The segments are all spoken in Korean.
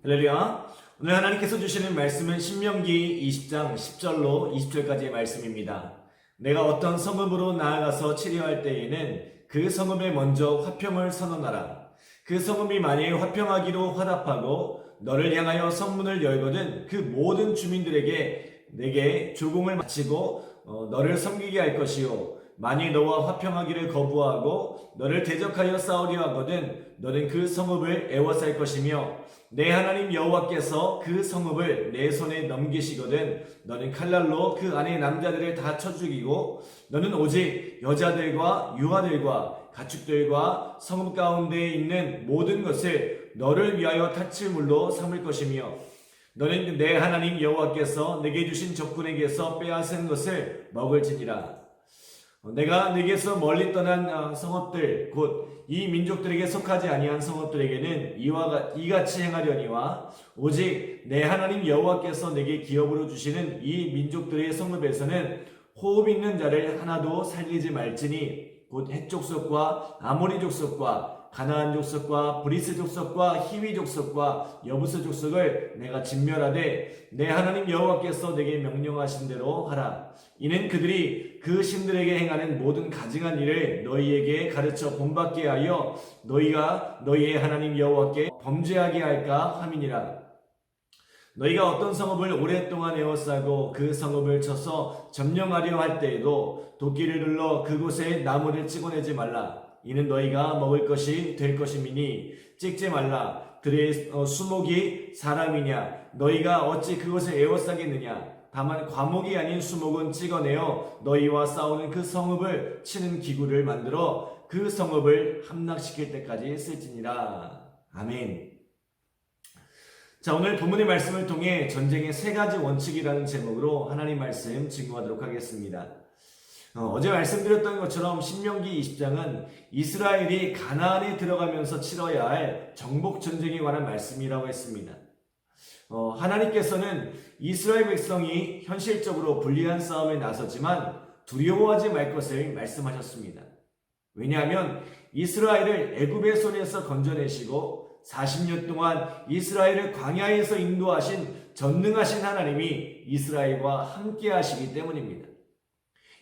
할렐루야. 오늘 하나님께서 주시는 말씀은 신명기 20장 10절로 20절까지의 말씀입니다. 내가 어떤 성읍으로 나아가서 치료할 때에는 그 성읍에 먼저 화평을 선언하라. 그 성읍이 만일 화평하기로 화답하고 너를 향하여 성문을 열거든 그 모든 주민들에게 내게 조공을 바치고 너를 섬기게 할 것이요. 만일 너와 화평하기를 거부하고 너를 대적하여 싸우려 하거든 너는 그 성읍을 애워쌀 것이며 내 하나님 여호와께서 그 성읍을 내 손에 넘기시거든 너는 칼날로 그 안의 남자들을 다 쳐 죽이고 너는 오직 여자들과 유아들과 가축들과 성읍 가운데에 있는 모든 것을 너를 위하여 타칠물로 삼을 것이며 너는 내 하나님 여호와께서 내게 주신 적군에게서 빼앗은 것을 먹을지니라. 내가 네게서 멀리 떠난 성읍들 곧 이 민족들에게 속하지 아니한 성읍들에게는 이같이 행하려니와 오직 내 하나님 여호와께서 내게 기업으로 주시는 이 민족들의 성읍에서는 호흡 있는 자를 하나도 살리지 말지니 곧 헷 족속과 아모리 족속과 가나안 족속과 브리스 족속과 히위 족속과 여부스 족속을 내가 진멸하되 내 하나님 여호와께서 내게 명령하신 대로 하라. 이는 그들이 그 신들에게 행하는 모든 가증한 일을 너희에게 가르쳐 본받게 하여 너희가 너희의 하나님 여호와께 범죄하게 할까 함이니라. 너희가 어떤 성읍을 오랫동안 에워싸고 그 성읍을 쳐서 점령하려 할 때에도 도끼를 눌러 그곳에 나무를 찍어내지 말라. 이는 너희가 먹을 것이 될 것임이니 찍지 말라. 그의 수목이 사람이냐? 너희가 어찌 그것을 에워싸겠느냐? 다만 과목이 아닌 수목은 찍어내어 너희와 싸우는 그 성읍을 치는 기구를 만들어 그 성읍을 함락시킬 때까지 쓸지니라. 아멘. 자, 오늘 본문의 말씀을 통해 전쟁의 세 가지 원칙이라는 제목으로 하나님 말씀 증거하도록 하겠습니다. 어제 말씀드렸던 것처럼 신명기 20장은 이스라엘이 가나안에 들어가면서 치러야 할 정복 전쟁에 관한 말씀이라고 했습니다. 하나님께서는 이스라엘 백성이 현실적으로 불리한 싸움에 나섰지만 두려워하지 말 것을 말씀하셨습니다. 왜냐하면 이스라엘을 애굽의 손에서 건져내시고 40년 동안 이스라엘을 광야에서 인도하신 전능하신 하나님이 이스라엘과 함께 하시기 때문입니다.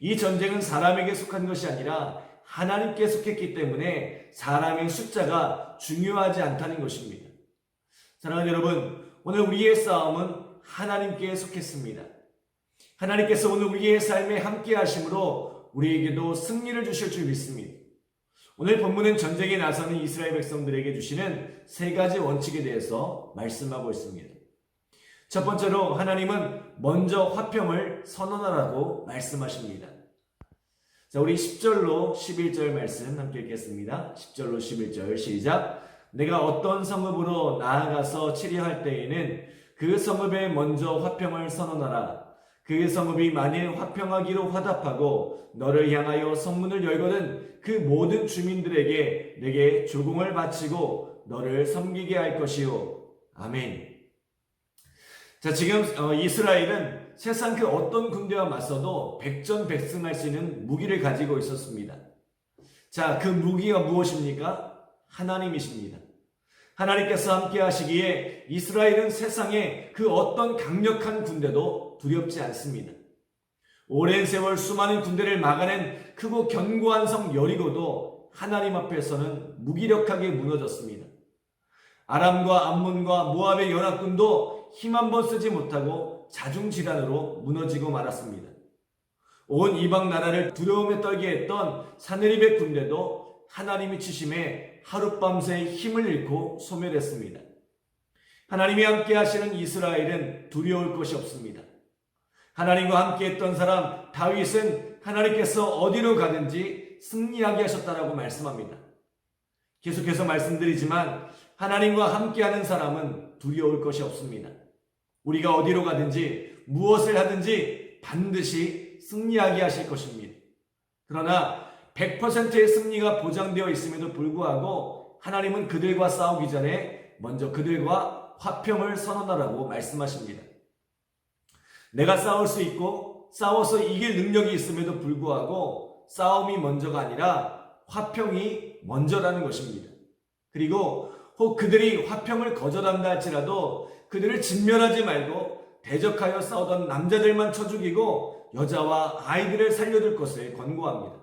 이 전쟁은 사람에게 속한 것이 아니라 하나님께 속했기 때문에 사람의 숫자가 중요하지 않다는 것입니다. 사랑하는 여러분, 오늘 우리의 싸움은 하나님께 속했습니다. 하나님께서 오늘 우리의 삶에 함께 하심으로 우리에게도 승리를 주실 줄 믿습니다. 오늘 본문은 전쟁에 나서는 이스라엘 백성들에게 주시는 세 가지 원칙에 대해서 말씀하고 있습니다. 첫 번째로 하나님은 먼저 화평을 선언하라고 말씀하십니다. 자, 우리 10절로 11절 말씀 함께 읽겠습니다. 10절로 11절 시작. 내가 어떤 성읍으로 나아가서 치료할 때에는 그 성읍에 먼저 화평을 선언하라. 그 성읍이 만일 화평하기로 화답하고 너를 향하여 성문을 열거든 그 모든 주민들에게 내게 조공을 바치고 너를 섬기게 할 것이요. 아멘. 자, 지금 이스라엘은 세상 그 어떤 군대와 맞서도 백전백승할 수 있는 무기를 가지고 있었습니다. 자, 그 무기가 무엇입니까? 하나님이십니다. 하나님께서 함께 하시기에 이스라엘은 세상의 그 어떤 강력한 군대도 두렵지 않습니다. 오랜 세월 수많은 군대를 막아낸 크고 견고한 성 여리고도 하나님 앞에서는 무기력하게 무너졌습니다. 아람과 암몬과 모압의 연합군도 힘 한 번 쓰지 못하고 자중질환으로 무너지고 말았습니다. 온 이방 나라를 두려움에 떨게 했던 사느립의 군대도 하나님이 치심에 하룻밤새 힘을 잃고 소멸했습니다. 하나님이 함께 하시는 이스라엘은 두려울 것이 없습니다. 하나님과 함께 했던 사람 다윗은 하나님께서 어디로 가든지 승리하게 하셨다라고 말씀합니다. 계속해서 말씀드리지만 하나님과 함께하는 사람은 두려울 것이 없습니다. 우리가 어디로 가든지 무엇을 하든지 반드시 승리하게 하실 것입니다. 그러나 100%의 승리가 보장되어 있음에도 불구하고 하나님은 그들과 싸우기 전에 먼저 그들과 화평을 선언하라고 말씀하십니다. 내가 싸울 수 있고 싸워서 이길 능력이 있음에도 불구하고 싸움이 먼저가 아니라 화평이 먼저라는 것입니다. 그리고 혹 그들이 화평을 거절한다 할지라도 그들을 진멸하지 말고 대적하여 싸우던 남자들만 쳐 죽이고 여자와 아이들을 살려둘 것을 권고합니다.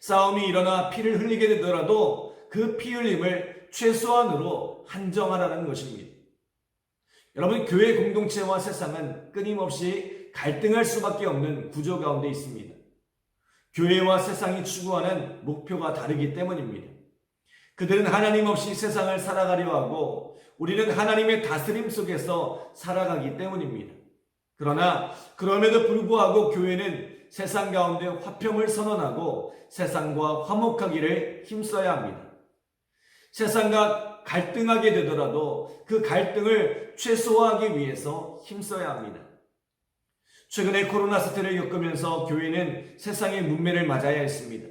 싸움이 일어나 피를 흘리게 되더라도 그 피 흘림을 최소한으로 한정하라는 것입니다. 여러분, 교회 공동체와 세상은 끊임없이 갈등할 수밖에 없는 구조 가운데 있습니다. 교회와 세상이 추구하는 목표가 다르기 때문입니다. 그들은 하나님 없이 세상을 살아가려 하고 우리는 하나님의 다스림 속에서 살아가기 때문입니다. 그러나 그럼에도 불구하고 교회는 세상 가운데 화평을 선언하고 세상과 화목하기를 힘써야 합니다. 세상과 갈등하게 되더라도 그 갈등을 최소화하기 위해서 힘써야 합니다. 최근에 코로나 사태를 겪으면서 교회는 세상의 문매를 맞아야 했습니다.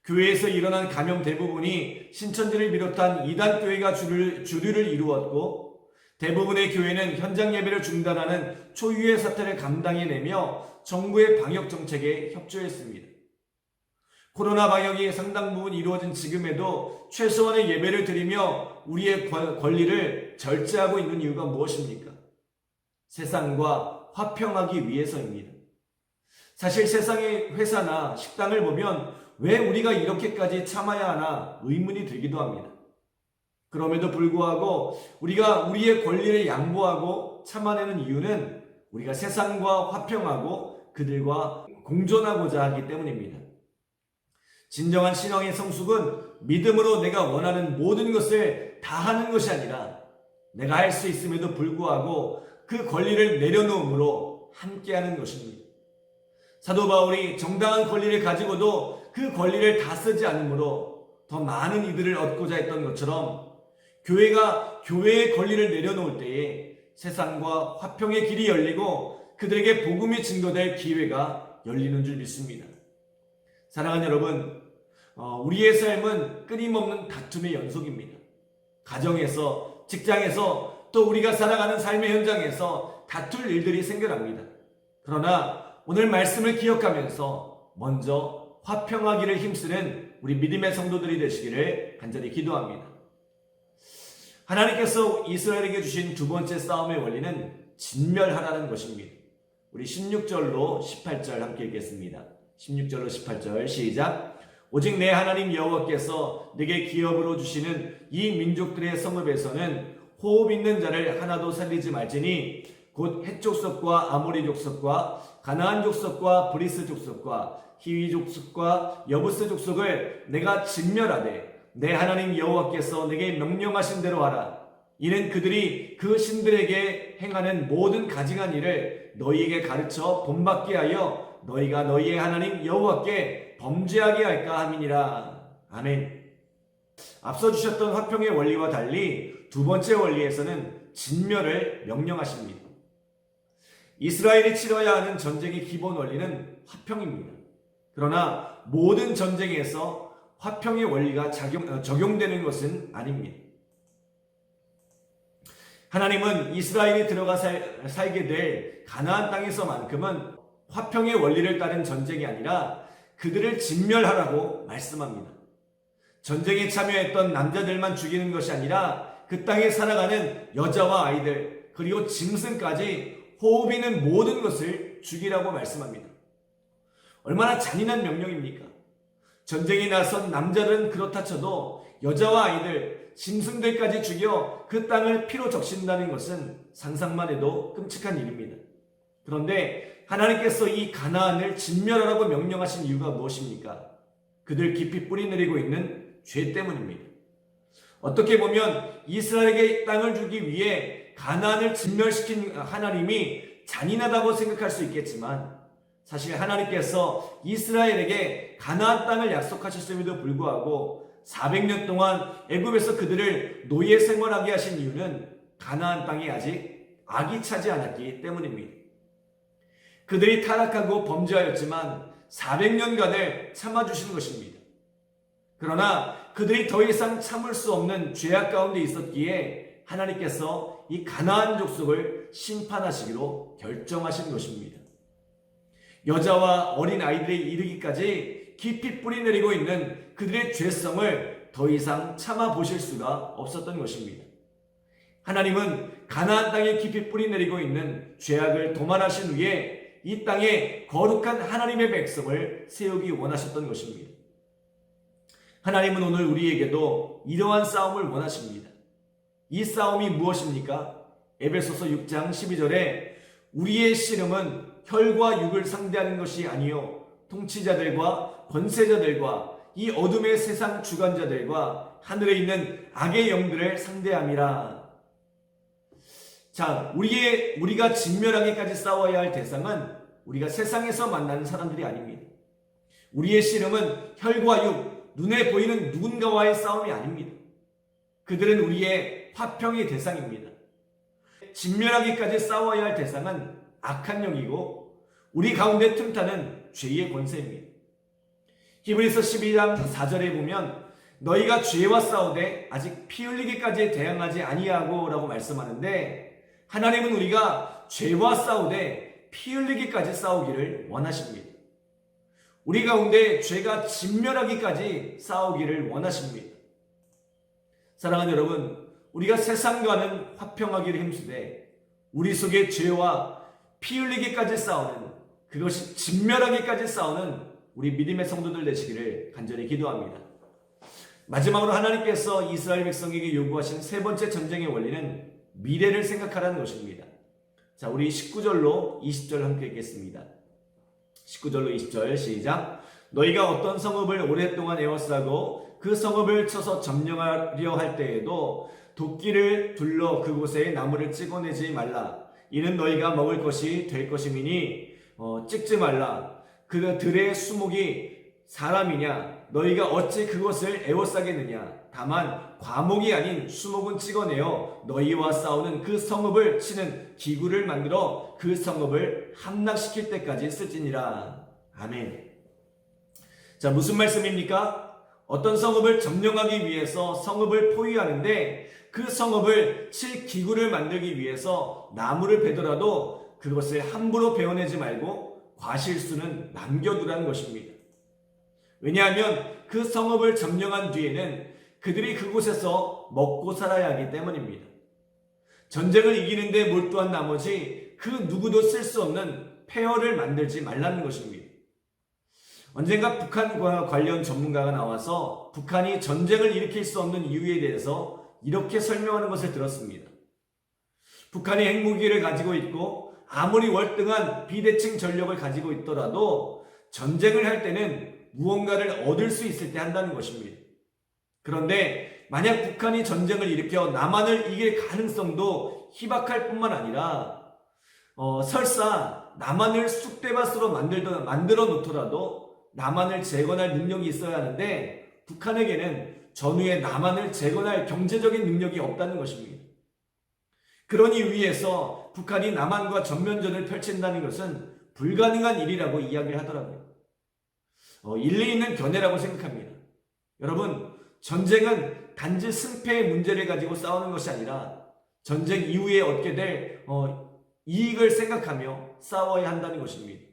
교회에서 일어난 감염 대부분이 신천지를 비롯한 이단 교회가 주류를 이루었고 대부분의 교회는 현장 예배를 중단하는 초유의 사태를 감당해내며 정부의 방역 정책에 협조했습니다. 코로나 방역이 상당 부분 이루어진 지금에도 최소한의 예배를 드리며 우리의 권리를 절제하고 있는 이유가 무엇입니까? 세상과 화평하기 위해서입니다. 사실 세상의 회사나 식당을 보면 왜 우리가 이렇게까지 참아야 하나 의문이 들기도 합니다. 그럼에도 불구하고 우리가 우리의 권리를 양보하고 참아내는 이유는 우리가 세상과 화평하고 그들과 공존하고자 하기 때문입니다. 진정한 신앙의 성숙은 믿음으로 내가 원하는 모든 것을 다 하는 것이 아니라 내가 할 수 있음에도 불구하고 그 권리를 내려놓음으로 함께하는 것입니다. 사도 바울이 정당한 권리를 가지고도 그 권리를 다 쓰지 않으므로 더 많은 이들을 얻고자 했던 것처럼 교회가 교회의 권리를 내려놓을 때에 세상과 화평의 길이 열리고 그들에게 복음이 증거될 기회가 열리는 줄 믿습니다. 사랑하는 여러분, 우리의 삶은 끊임없는 다툼의 연속입니다. 가정에서, 직장에서, 또 우리가 살아가는 삶의 현장에서 다툴 일들이 생겨납니다. 그러나 오늘 말씀을 기억하면서 먼저 화평하기를 힘쓰는 우리 믿음의 성도들이 되시기를 간절히 기도합니다. 하나님께서 이스라엘에게 주신 두 번째 싸움의 원리는 진멸하라는 것입니다. 우리 16절로 18절 함께 읽겠습니다. 16절로 18절 시작. 오직 내 하나님 여호와께서 내게 기업으로 주시는 이 민족들의 성읍에서는 호흡 있는 자를 하나도 살리지 말지니 곧 헷 족속과 아모리 족속과 가나안 족속과 브리스 족속과 히위 족속과 여부스 족속을 내가 진멸하되 내 하나님 여호와께서 내게 명령하신 대로 하라. 이는 그들이 그 신들에게 행하는 모든 가증한 일을 너희에게 가르쳐 본받게 하여 너희가 너희의 하나님 여호와께 범죄하게 할까 함이니라. 아멘. 앞서 주셨던 화평의 원리와 달리 두 번째 원리에서는 진멸을 명령하십니다. 이스라엘이 치러야 하는 전쟁의 기본 원리는 화평입니다. 그러나 모든 전쟁에서 화평의 원리가 적용되는 것은 아닙니다. 하나님은 이스라엘이 들어가 살게 될 가나안 땅에서만큼은 화평의 원리를 따른 전쟁이 아니라 그들을 진멸하라고 말씀합니다. 전쟁에 참여했던 남자들만 죽이는 것이 아니라 그 땅에 살아가는 여자와 아이들 그리고 짐승까지 호흡 있는 모든 것을 죽이라고 말씀합니다. 얼마나 잔인한 명령입니까? 전쟁에 나선 남자들은 그렇다 쳐도 여자와 아이들, 짐승들까지 죽여 그 땅을 피로 적신다는 것은 상상만 해도 끔찍한 일입니다. 그런데 하나님께서 이 가나안을 진멸하라고 명령하신 이유가 무엇입니까? 그들 깊이 뿌리내리고 있는 죄 때문입니다. 어떻게 보면 이스라엘에게 땅을 주기 위해 가나안을 진멸시킨 하나님이 잔인하다고 생각할 수 있겠지만 사실 하나님께서 이스라엘에게 가나안 땅을 약속하셨음에도 불구하고 400년 동안 애굽에서 그들을 노예 생활하게 하신 이유는 가나안 땅이 아직 악이 차지 않았기 때문입니다. 그들이 타락하고 범죄하였지만 400년간을 참아주신 것입니다. 그러나 그들이 더 이상 참을 수 없는 죄악 가운데 있었기에 하나님께서 이 가나안 족속을 심판하시기로 결정하신 것입니다. 여자와 어린 아이들에 이르기까지 깊이 뿌리내리고 있는 그들의 죄성을 더 이상 참아 보실 수가 없었던 것입니다. 하나님은 가나안 땅에 깊이 뿌리 내리고 있는 죄악을 도말하신 후에 이 땅에 거룩한 하나님의 백성을 세우기 원하셨던 것입니다. 하나님은 오늘 우리에게도 이러한 싸움을 원하십니다. 이 싸움이 무엇입니까? 에베소서 6장 12절에 우리의 씨름은 혈과 육을 상대하는 것이 아니요 통치자들과 권세자들과 이 어둠의 세상 주관자들과 하늘에 있는 악의 영들을 상대함이라. 자, 우리가 진멸하기까지 싸워야 할 대상은 우리가 세상에서 만나는 사람들이 아닙니다. 우리의 씨름은 혈과 육, 눈에 보이는 누군가와의 싸움이 아닙니다. 그들은 우리의 화평의 대상입니다. 진멸하기까지 싸워야 할 대상은 악한 영이고 우리 가운데 틈타는 죄의 권세입니다. 히브리서 12장 4절에 보면 너희가 죄와 싸우되 아직 피 흘리기까지 대항하지 아니하고 라고 말씀하는데 하나님은 우리가 죄와 싸우되 피 흘리기까지 싸우기를 원하십니다. 우리 가운데 죄가 진멸하기까지 싸우기를 원하십니다. 사랑하는 여러분, 우리가 세상과는 화평하기를 힘쓰되 우리 속에 죄와 피 흘리기까지 싸우는, 그것이 진멸하기까지 싸우는 우리 믿음의 성도들 되시기를 간절히 기도합니다. 마지막으로 하나님께서 이스라엘 백성에게 요구하신 세 번째 전쟁의 원리는 미래를 생각하라는 것입니다. 자, 우리 19절로 20절 함께 읽겠습니다. 19절로 20절 시작. 너희가 어떤 성읍을 오랫동안 에워싸고 그 성읍을 쳐서 점령하려 할 때에도 도끼를 둘러 그곳에 나무를 찍어내지 말라. 이는 너희가 먹을 것이 될 것임이니 찍지 말라. 그들의 수목이 사람이냐? 너희가 어찌 그것을 에워싸겠느냐? 다만 과목이 아닌 수목은 찍어내어 너희와 싸우는 그 성읍을 치는 기구를 만들어 그 성읍을 함락시킬 때까지 쓸지니라. 아멘. 자, 무슨 말씀입니까? 어떤 성읍을 점령하기 위해서 성읍을 포위하는데 그 성읍을 칠 기구를 만들기 위해서 나무를 베더라도 그것을 함부로 베어내지 말고 과실수는 남겨두라는 것입니다. 왜냐하면 그 성읍을 점령한 뒤에는 그들이 그곳에서 먹고 살아야 하기 때문입니다. 전쟁을 이기는데 몰두한 나머지 그 누구도 쓸 수 없는 폐허를 만들지 말라는 것입니다. 언젠가 북한과 관련 전문가가 나와서 북한이 전쟁을 일으킬 수 없는 이유에 대해서 이렇게 설명하는 것을 들었습니다. 북한이 핵무기를 가지고 있고 아무리 월등한 비대칭 전력을 가지고 있더라도 전쟁을 할 때는 무언가를 얻을 수 있을 때 한다는 것입니다. 그런데 만약 북한이 전쟁을 일으켜 남한을 이길 가능성도 희박할 뿐만 아니라 설사 남한을 쑥대밭으로 만들어 놓더라도 남한을 재건할 능력이 있어야 하는데 북한에게는 전후에 남한을 재건할 경제적인 능력이 없다는 것입니다. 그러니 위에서 북한이 남한과 전면전을 펼친다는 것은 불가능한 일이라고 이야기를 하더라고요. 일리 있는 견해라고 생각합니다. 여러분, 전쟁은 단지 승패의 문제를 가지고 싸우는 것이 아니라 전쟁 이후에 얻게 될 이익을 생각하며 싸워야 한다는 것입니다.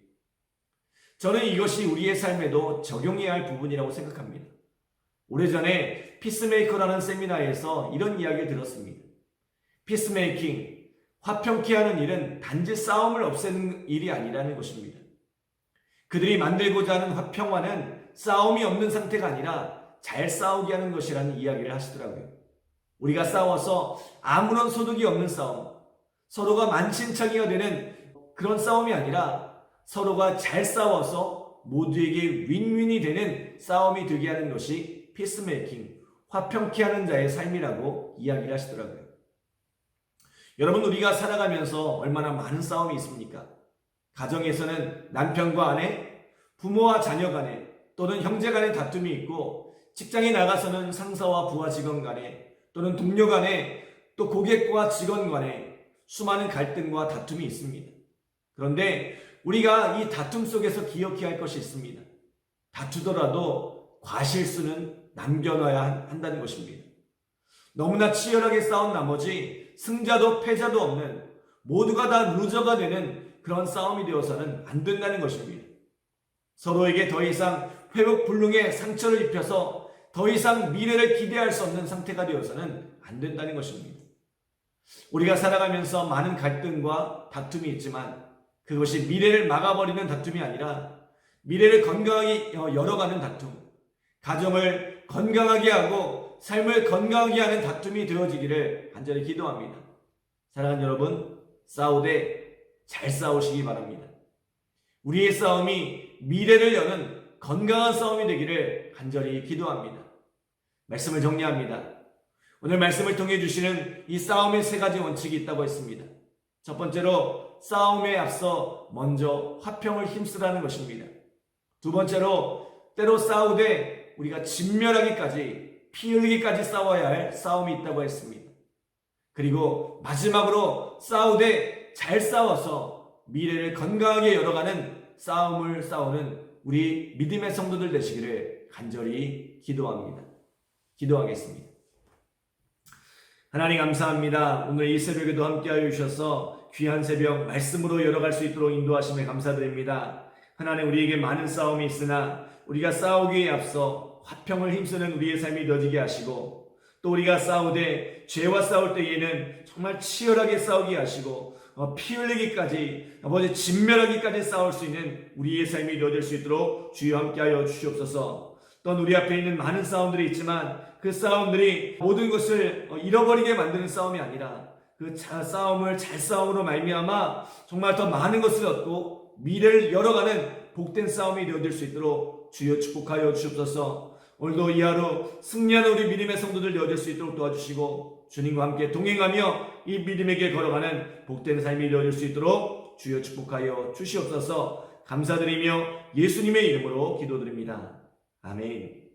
저는 이것이 우리의 삶에도 적용해야 할 부분이라고 생각합니다. 오래전에 피스메이커라는 세미나에서 이런 이야기를 들었습니다. 피스메이킹, 화평케 하는 일은 단지 싸움을 없애는 일이 아니라는 것입니다. 그들이 만들고자 하는 화평화는 싸움이 없는 상태가 아니라 잘 싸우게 하는 것이라는 이야기를 하시더라고요. 우리가 싸워서 아무런 소득이 없는 싸움, 서로가 만신창이가 되는 그런 싸움이 아니라 서로가 잘 싸워서 모두에게 윈윈이 되는 싸움이 되게 하는 것이 피스메이킹, 화평케 하는 자의 삶이라고 이야기를 하시더라고요. 여러분, 우리가 살아가면서 얼마나 많은 싸움이 있습니까? 가정에서는 남편과 아내, 부모와 자녀 간에 또는 형제 간의 다툼이 있고 직장에 나가서는 상사와 부하 직원 간에 또는 동료 간에 또 고객과 직원 간에 수많은 갈등과 다툼이 있습니다. 그런데 우리가 이 다툼 속에서 기억해야 할 것이 있습니다. 다투더라도 과실수는 남겨놔야 한다는 것입니다. 너무나 치열하게 싸운 나머지 승자도 패자도 없는 모두가 다 루저가 되는 그런 싸움이 되어서는 안 된다는 것입니다. 서로에게 더 이상 회복 불능의 상처를 입혀서 더 이상 미래를 기대할 수 없는 상태가 되어서는 안 된다는 것입니다. 우리가 살아가면서 많은 갈등과 다툼이 있지만 그것이 미래를 막아버리는 다툼이 아니라 미래를 건강하게 열어가는 다툼, 가정을 건강하게 하고 삶을 건강하게 하는 다툼이 되어지기를 간절히 기도합니다. 사랑하는 여러분, 싸우되 잘 싸우시기 바랍니다. 우리의 싸움이 미래를 여는 건강한 싸움이 되기를 간절히 기도합니다. 말씀을 정리합니다. 오늘 말씀을 통해 주시는 이 싸움의 세 가지 원칙이 있다고 했습니다. 첫 번째로 싸움에 앞서 먼저 화평을 힘쓰라는 것입니다. 두 번째로 때로 싸우되 우리가 진멸하기까지 피 흘리기까지 싸워야 할 싸움이 있다고 했습니다. 그리고 마지막으로 싸우되 잘 싸워서 미래를 건강하게 열어가는 싸움을 싸우는 우리 믿음의 성도들 되시기를 간절히 기도합니다. 기도하겠습니다. 하나님 감사합니다. 오늘 이 새벽에도 함께하여 주셔서 귀한 새벽 말씀으로 열어갈 수 있도록 인도하심에 감사드립니다. 하나님, 우리에게 많은 싸움이 있으나 우리가 싸우기에 앞서 화평을 힘쓰는 우리의 삶이 되어지게 하시고, 또 우리가 싸우되 죄와 싸울 때에는 정말 치열하게 싸우게 하시고 피 흘리기까지, 아버지 진멸하기까지 싸울 수 있는 우리의 삶이 되어질 수 있도록 주여 함께하여 주시옵소서. 또한 우리 앞에 있는 많은 싸움들이 있지만 그 싸움들이 모든 것을 잃어버리게 만드는 싸움이 아니라 그 싸움을 잘 싸움으로 말미암아 정말 더 많은 것을 얻고 미래를 열어가는 복된 싸움이 되어질 수 있도록 주여 축복하여 주옵소서. 오늘도 이 하루 승리하는 우리 믿음의 성도들 되어질 수 있도록 도와주시고 주님과 함께 동행하며 이 믿음의 길 걸어가는 복된 삶이 되어질 수 있도록 주여 축복하여 주시옵소서. 감사드리며 예수님의 이름으로 기도드립니다. 아멘.